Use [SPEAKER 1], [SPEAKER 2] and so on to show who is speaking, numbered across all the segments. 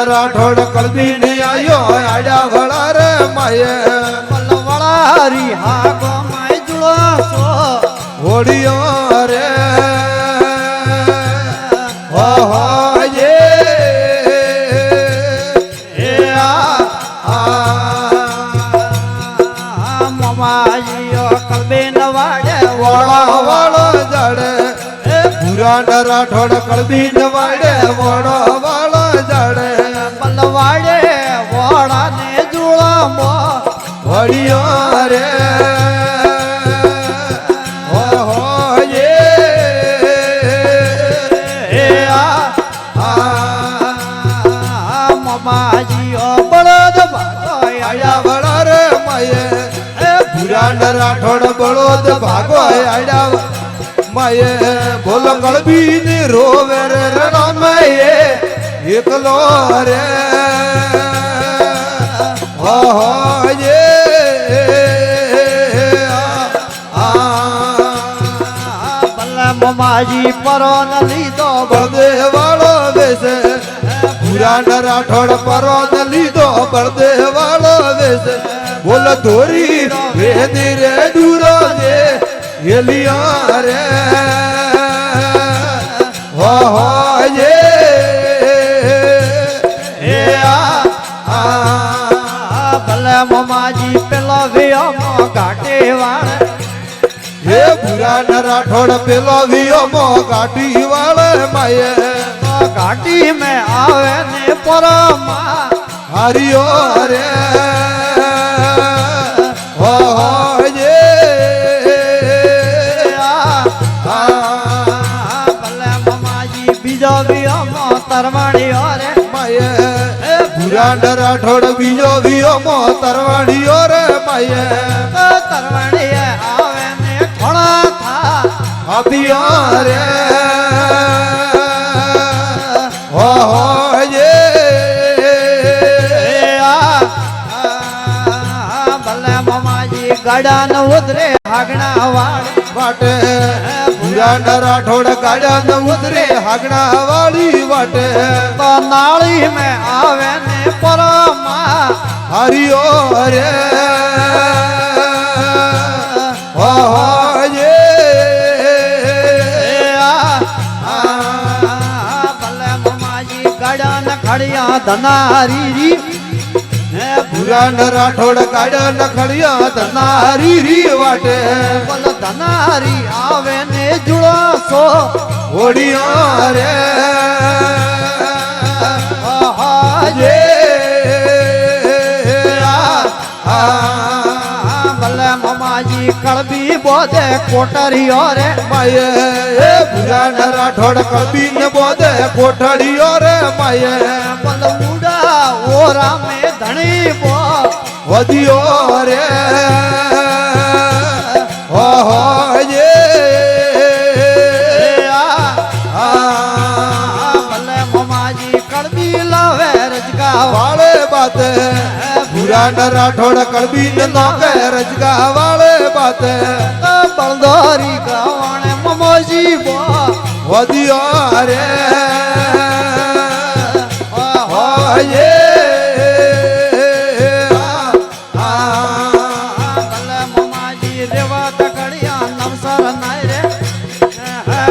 [SPEAKER 1] રાઠોડ કલબી ને આયો આડા વળા રે માયે
[SPEAKER 2] પલવળા રી હા ગો માય જુળો છો
[SPEAKER 1] હોડિયો રે હો હો એ
[SPEAKER 2] મમાજીઓ કલબી ન વાડે
[SPEAKER 1] વળો વળો જડે ભૂરા રાઠોડ કલબી ન વાડે વળો વળો જડે
[SPEAKER 2] પલવાડે વોડા ને જુળો
[SPEAKER 1] હોડિયો રે હો હો
[SPEAKER 2] મમાજીઓ બળદ
[SPEAKER 1] આયા વળા રે માયે ભૂરા રાઠોડ બળદ ભાગો આડા માયે બોલ કળબી ને રોવે રે રણમયે એકલો રે હો હો
[SPEAKER 2] મમાજી પરો ન લીધો
[SPEAKER 1] બળદે વાળો બેસે ભૂરા રાઠોડ પરો ન લીધો બળદે વાળો બેસે બોલ ધોરી વેદી રે દૂરો દે હેલિયા રે હો હો
[SPEAKER 2] ભલે મમાજી પેલો વિયોમો ઘાટે વાળ
[SPEAKER 1] હે ભૂરા રાઠોડ પેલો વિયોમો ઘાટી વાળે માયે
[SPEAKER 2] ઘાટી મેં આવે ને પરમાં
[SPEAKER 1] હરિયો રે હો હો
[SPEAKER 2] ભલે મમાજી બીજો વિયોમો તરવાણીઓ રે
[SPEAKER 1] માયે ભૂરા રાઠોડ બીજો વિયોમો તરવાડીઓ રે માયે
[SPEAKER 2] તરવાણીએ આવે ને થોડા થા
[SPEAKER 1] હાથિયો રે હો હો
[SPEAKER 2] ભલે મમાજી ગાડા ન ઉતરે હાગણા વાળ
[SPEAKER 1] વાટે ભૂરા રાઠોડ ગાડા ન ઉતરે હાગણા વાળી વાટે
[SPEAKER 2] તો નાળી મેં આવે ને પરમાં
[SPEAKER 1] હરિયો રે હો હો
[SPEAKER 2] ભલે મમાજી ગાડા ન ખડિયા ધનારી રી
[SPEAKER 1] ભૂરા રાઠોડ ગાડા ન ખડિયા ધનારી રી વાટે
[SPEAKER 2] બોલ ધનારી આવે ને જુળો સો
[SPEAKER 1] હોડિયો રે
[SPEAKER 2] ભલે મમાજી કળબી બોધે કોટરીઓ રે
[SPEAKER 1] માયે ભૂરા રાઠોડ કળબી ને બોધે કોઠડીઓ રે માયે
[SPEAKER 2] બોલ ઉડા ઓરા મે ધણી બો
[SPEAKER 1] વધ્યો રે હો હો
[SPEAKER 2] ભલે મમાજી કળબી લાવે રજગા
[SPEAKER 1] વાળે બાતે ભૂરા રાઠોડ કળબી ને નોકે રજગા વાળે બાતે
[SPEAKER 2] બળદોરી ગાવણે મમોજી બો
[SPEAKER 1] વધ્યો રે
[SPEAKER 2] ભલે મમાજી રેવા તકડિયા નવસર નાય રે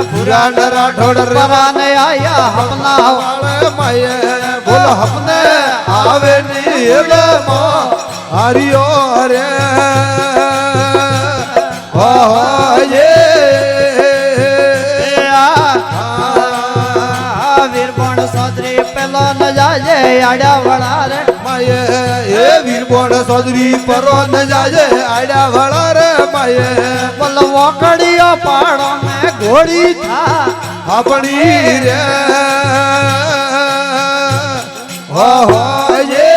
[SPEAKER 1] ભૂરા રાઠોડ
[SPEAKER 2] પરાને આયા હપના
[SPEAKER 1] વાળે માયે બોલ હપને આવે ને એડમો હરિયો રે હો
[SPEAKER 2] વીરબણ સોદરી પેલો ન જાજે આડા વડા રે
[SPEAKER 1] માયે એ વીર કોણ સોદરી પરો ન જાજે આડ્યા વાળા રે માયે
[SPEAKER 2] બોલ વોકડીઓ પાડો ને ઘોડી થા
[SPEAKER 1] આપણી રે હો હો જે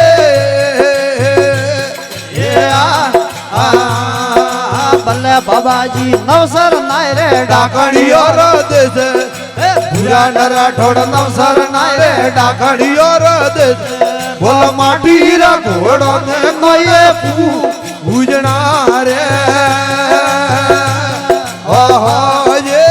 [SPEAKER 2] ભલે બાબાજી નવસર નાય રે
[SPEAKER 1] ડાકણીઓ ર દેશ ભૂરા ન રાઠોડ નવસર નાય રે ડાકણીઓ ર દેશ બોલ માટી રા ઘોડો ને નયે પૂજણા રે ઓહો જે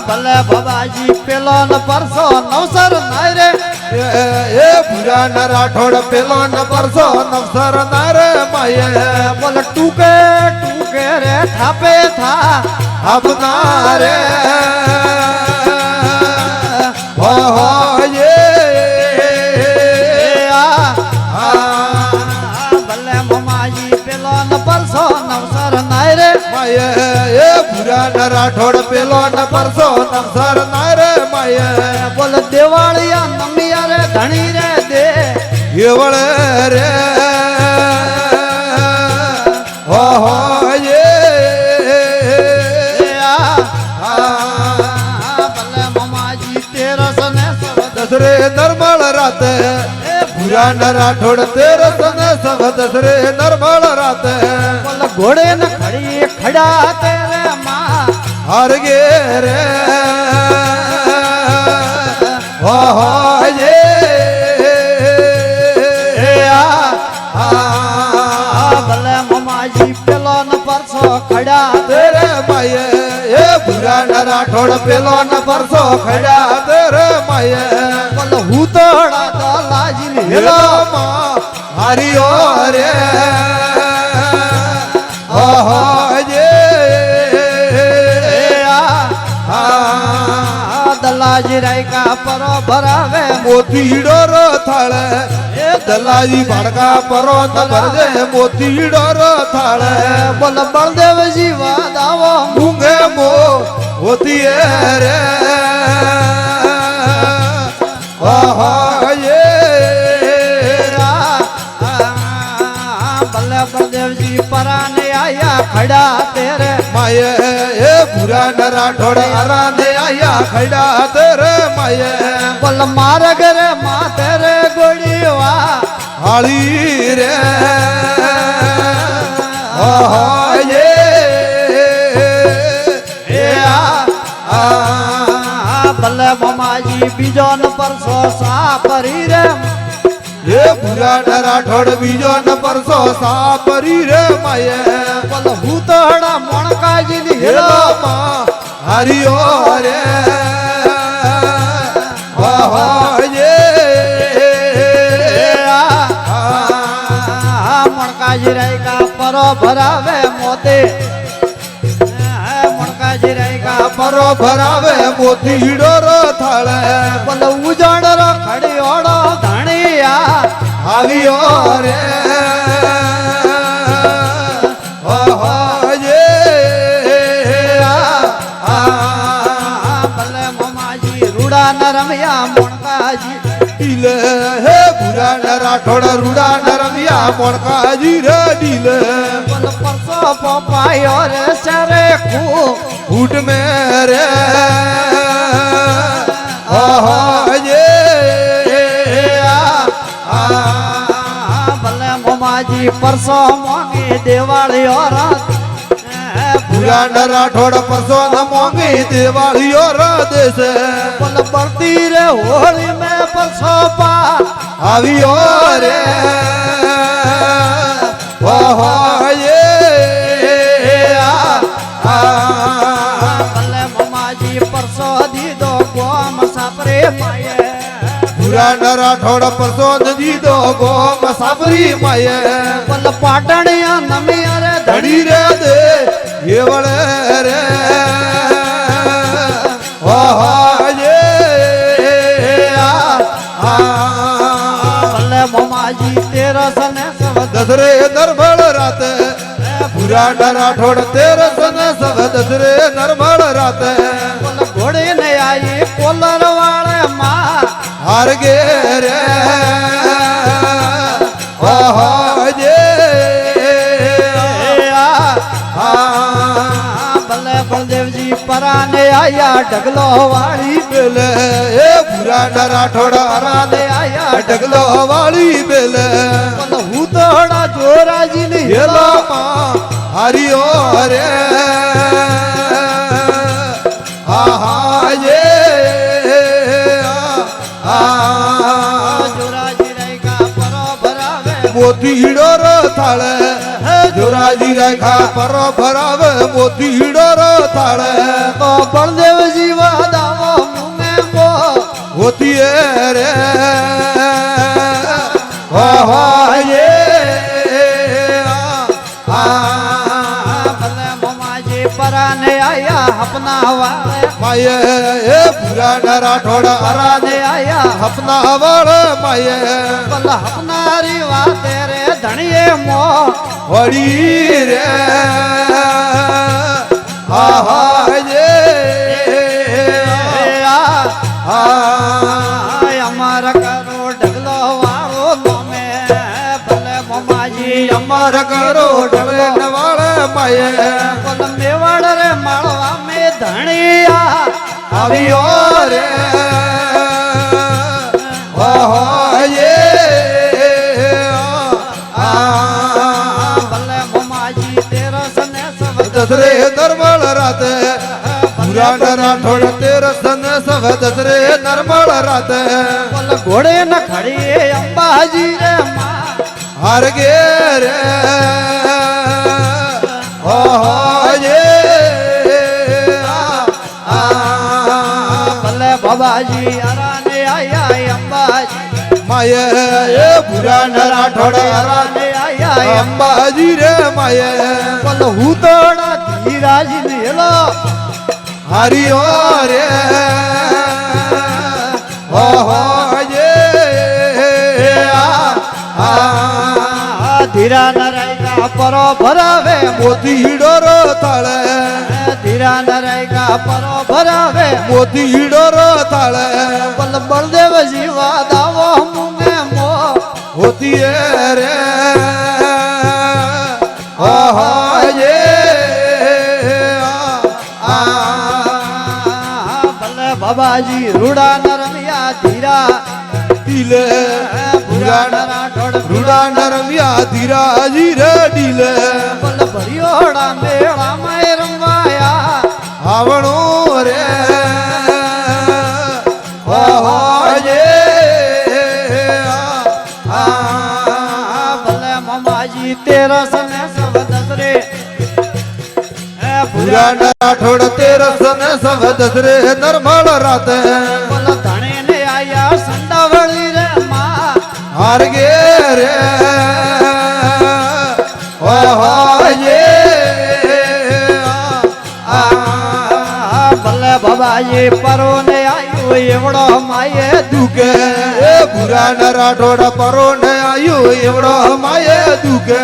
[SPEAKER 2] ભલે બાબાજી પેલો ન પરસો નવસર નાય રે
[SPEAKER 1] એ ભૂરા ન રાઠોડ પેલો ન પરસો નવસર ના રે માયે
[SPEAKER 2] બોલ ટૂકે ટૂકે રે થાપે થા
[SPEAKER 1] આપના રે ઓહો જે
[SPEAKER 2] ભલે મમાજી પેલો ન પરસો નવસર નાય રે
[SPEAKER 1] માયે એ ભૂરા ન રાઠોડ પેલો ન પરસો નવસર ના રે માયે
[SPEAKER 2] બોલ દેવાળિયા નમિયા રે ધણી રે દે
[SPEAKER 1] એવળે રે ઓહો જે
[SPEAKER 2] ભલે મમાજી તેરસ ને
[SPEAKER 1] દસરે નરમળ રાતે ભૂરા ન રાઠોડ તેરસ ને સવ દસરે નરમળ રાતે
[SPEAKER 2] બોલ ઘોડે ને ખડી ખડા તેરે માં
[SPEAKER 1] હાર ગે રે ઓહો જે
[SPEAKER 2] ભલે મમાજી પેલો ન પરસો ખડા
[SPEAKER 1] તેરે માયે એ ભૂરા ન રાઠોડ પેલો ન પરસો ખડ્યા તેરે માયે
[SPEAKER 2] બોલ હુતોડા દલાજી ને હેલો
[SPEAKER 1] હેલોમાં હારિયો રે ઓહો જે
[SPEAKER 2] દલાજી રાયકા પરો ભરાવે
[SPEAKER 1] મોતીડો ર થાળે એ દલાજી ભાડકા પરો ન ભરજે મોતીડો ર થાળે
[SPEAKER 2] બોલ બળદેવજી વાદાવો
[SPEAKER 1] મૂંગે મો હોતી રે ઓહો જે
[SPEAKER 2] ભલે બળદેવજી પરાને આયા ખડા તેરે
[SPEAKER 1] માયે એ ભૂરા ન રાઠોડ આરાને આયા ખડા તેરે માયે
[SPEAKER 2] બોલ માર્ગ રે માં તેરે ગોળીવા
[SPEAKER 1] હાળી રે ઓહો જે
[SPEAKER 2] ભલે મમાજી બીજો ન પરસો સાપરી રે
[SPEAKER 1] એ ભૂરા ન રાઠોડ બીજો ન પરસો સાપરી રે માયે
[SPEAKER 2] બોલ હુતોડા મોણકાજી ની હેલો
[SPEAKER 1] હેલોમાં હારિયો રે ઓહો જે
[SPEAKER 2] મણકાજી રાયકા પરો ભરાવે મોતે મણકાજી રાયકા
[SPEAKER 1] પરો ભરાવે મોતીડો ર થાળે
[SPEAKER 2] બોલ ઉજાડ રો ખડીઓડો ધણિયા
[SPEAKER 1] આવ્યો રે ઓહો જે
[SPEAKER 2] ભલે મમાજી રૂડા ન રમ્યા મણકાજી
[SPEAKER 1] ડીલે હે ભૂરા ન રાઠોડ રૂડા ન રમ્યા મોણકાજી રે ડીલે
[SPEAKER 2] બોલ પરસો પોપાયો રે સરે
[SPEAKER 1] ફૂટ મે રે ઓહો જે
[SPEAKER 2] ભલે મમાજી પરસો મોંગી દેવાળીઓ રાત
[SPEAKER 1] ભૂરા ન રાઠોડ પરસો ન મોંઘી દિવાળીઓ ર દેશે
[SPEAKER 2] બોલ બળતી રે હોળી મે પરસો પા
[SPEAKER 1] આવ્યો રે ઓહો જે
[SPEAKER 2] ભલે મમાજી પરસો દીધો ગોમ સાપરે પાયે
[SPEAKER 1] ભૂરા ન રાઠોડ પરસો ન દીધો ગોમ સાબરી માયે
[SPEAKER 2] બોલ પાટણિયા નમિયા રે
[SPEAKER 1] ધડી રે દે એવળે રે ઓહો જે
[SPEAKER 2] ભલે મમાજી તેરસ ને
[SPEAKER 1] દસરે નરમળ રાતે ભૂરા ન રાઠોડ તેરસ ને સવ દસરે નરમળ રાતે
[SPEAKER 2] બોલ ઘોડી ને આઈ કોલર વાળે માં
[SPEAKER 1] હારગે રે ઓહજે
[SPEAKER 2] ભલે બળદેવજી પરાને આયા ઢગલો વાળી
[SPEAKER 1] બેલે એ ભૂરા રાઠોડા
[SPEAKER 2] પરાને આયા
[SPEAKER 1] ઢગલો વાળી બેલે
[SPEAKER 2] હું તોડા જોરાજી ની હેલો
[SPEAKER 1] હેલામાં હરિયો રે આહાજે
[SPEAKER 2] જોરાજી રેખા પરો ભરાવે
[SPEAKER 1] મોતી હીડો ર થાળે જોરાજી રેખા પરો ભરાવે મોતી હીડો ર થાળે
[SPEAKER 2] તો બળદેવજી વાદાવો મુમે મો
[SPEAKER 1] હોતી રે આહાજે
[SPEAKER 2] ભલે મમાજી પરાને આયા હપના વાળે
[SPEAKER 1] માયે એ ભૂરા રાઠોડા
[SPEAKER 2] પરાને આયા
[SPEAKER 1] હપના વાળ માયે
[SPEAKER 2] ભલે હપનારી વાતે રે ધણીએ મો
[SPEAKER 1] વળી રે આહાજે
[SPEAKER 2] અમાર કરો ઢગલો વાળો તમે ભલે મમાજી
[SPEAKER 1] અમાર કરો ઢગલે નવાળે માયે
[SPEAKER 2] ભલે મેવાડ રે માળવા મે ધણિયા
[SPEAKER 1] આવ્યો રે આહાજે
[SPEAKER 2] ભલે મમાજી તેરસ ને સબ
[SPEAKER 1] દસરે નરમળ રાતે ભૂરા રાઠોડ તેરસ ને સવ દસરે નરમળ રાતે
[SPEAKER 2] ભલે ઘોડે ન ખડીએ અંબાજી રે માં
[SPEAKER 1] હારગે રે ઓહજે
[SPEAKER 2] ભલે બાબાજી અરાને આયા અંબાજી
[SPEAKER 1] માયે એ ભૂરા રાઠોડ
[SPEAKER 2] અરાને આયા
[SPEAKER 1] અંબાજી રે માયે
[SPEAKER 2] ભલે હું તોડા ધીરાજી ને હેલો
[SPEAKER 1] હરિયો રે ઓહજે
[SPEAKER 2] ધીરા નરાયકા પરો ભરાવે
[SPEAKER 1] મોતી હીડો રો થાળે
[SPEAKER 2] ધીરા નરાયકા પરો ભરાવે
[SPEAKER 1] મોતી હીડો રો થાળે
[SPEAKER 2] બલ બળદેવ જીવા દાવો મુમે મો
[SPEAKER 1] હોતી રે ઓહજે
[SPEAKER 2] ભલે બાબાજી રૂડા નરમિયા ધીરા
[SPEAKER 1] ડીલે
[SPEAKER 2] ભૂરા રાઠોડ
[SPEAKER 1] રૂડા નરમિયા ધીરાજી રે ડીલે
[SPEAKER 2] બલ ભરિયોડા મેળા માં રમવાયા
[SPEAKER 1] આવણો રે ઓહજે
[SPEAKER 2] ભલે મમાજી તેરસ ને સબ દસરે
[SPEAKER 1] ભૂરા રાઠોડ તેરસ ને સવ દસરે નરમળ રાતે
[SPEAKER 2] બલ ધણે ને આયા સંડાવળી રે માં
[SPEAKER 1] હારગે રે ઓહજે
[SPEAKER 2] ભલે બાબાજી પરો ને આયો એવડો માયે
[SPEAKER 1] દુકે એ ભૂરા રાઠોડ પરો ને આયો એવડો માયે દુકે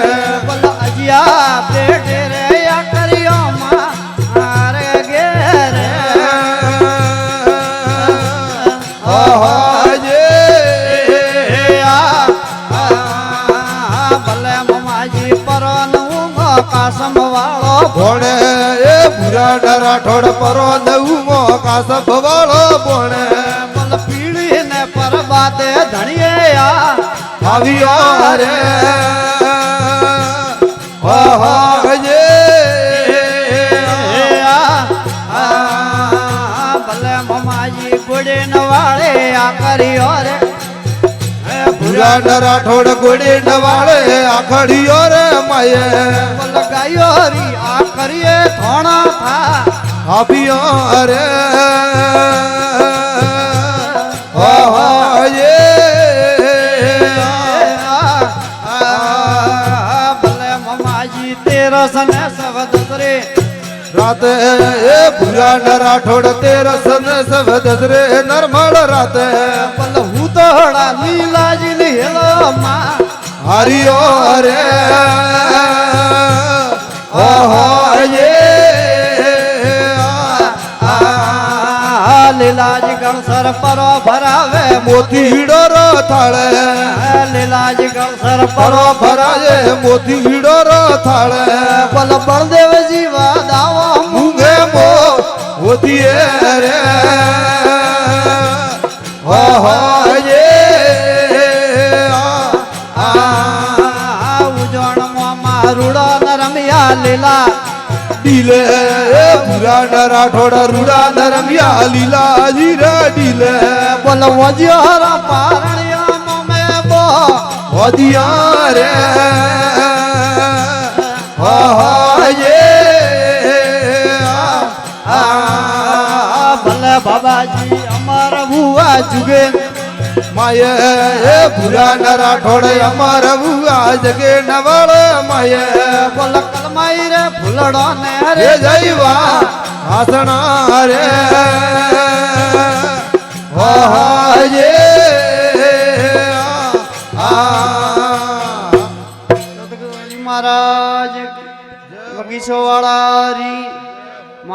[SPEAKER 2] બલ અજિયા બેઠે રે આ કર્યો માં હારે ગે રે
[SPEAKER 1] ઓહજે
[SPEAKER 2] ભલે મમાજી પરો નું કાસમ વાળો
[SPEAKER 1] ભોણે એ ભૂરા રાઠોડ પરો નવું કાસબ વાળો ભોણે
[SPEAKER 2] બલ પીળી ને પરબાતે ધણીએ
[SPEAKER 1] આવ્યો રે ઓહજે
[SPEAKER 2] ભલે મમાજી ગુડે નવાળે આ કર્યો રે
[SPEAKER 1] ભૂરા રાઠોડ ગોડે નવાળે આખડીયો રે માયે
[SPEAKER 2] બલ ગાયો રી આ કરીએ થોણા થા
[SPEAKER 1] આવ્યો રે ઓહજે
[SPEAKER 2] ભલે મમાજી તેરસ ને સબ દસરે
[SPEAKER 1] રાતે એ ભૂરા રાઠોડ તેરસ ને સવ દસરે નરમળ રાતે
[SPEAKER 2] બલ હું તોડા લીલાજી ની હેલો માં
[SPEAKER 1] હરિયો રે ઓહજે
[SPEAKER 2] લીલાજી ગણસર પરો ભરાવે
[SPEAKER 1] મોતી હીડો થાળે
[SPEAKER 2] લીલાજી ગણસર પરો
[SPEAKER 1] પરો ભરાજે મોતી હીડો થાળે
[SPEAKER 2] બોલ બળદેવજી વાદાવો
[SPEAKER 1] મૂંગે મો હોતી રે હો હો જે
[SPEAKER 2] ઉજવણમાં મારુડો ન રમ્યા લીલા
[SPEAKER 1] ડીલે ભૂરા ન રાઠોડ રૂડા ન રમ્યા લીલાજી રે ડીલે
[SPEAKER 2] બોલ વજ્યોર પારણિયા મે બો
[SPEAKER 1] હોદિયા રે હો હો જે
[SPEAKER 2] ભલે બાબાજી અમાર ભુવા જુગે
[SPEAKER 1] માયે ભૂરા ન રાઠોડ અમાર ભુવા જગે નવળ માયે
[SPEAKER 2] બોલ કલમાઈ રે ફૂલડો ને
[SPEAKER 1] રે
[SPEAKER 2] રે
[SPEAKER 1] જઈવા હાસણા રે હો હો જે
[SPEAKER 2] મહારાજ બગીચો વાળા રી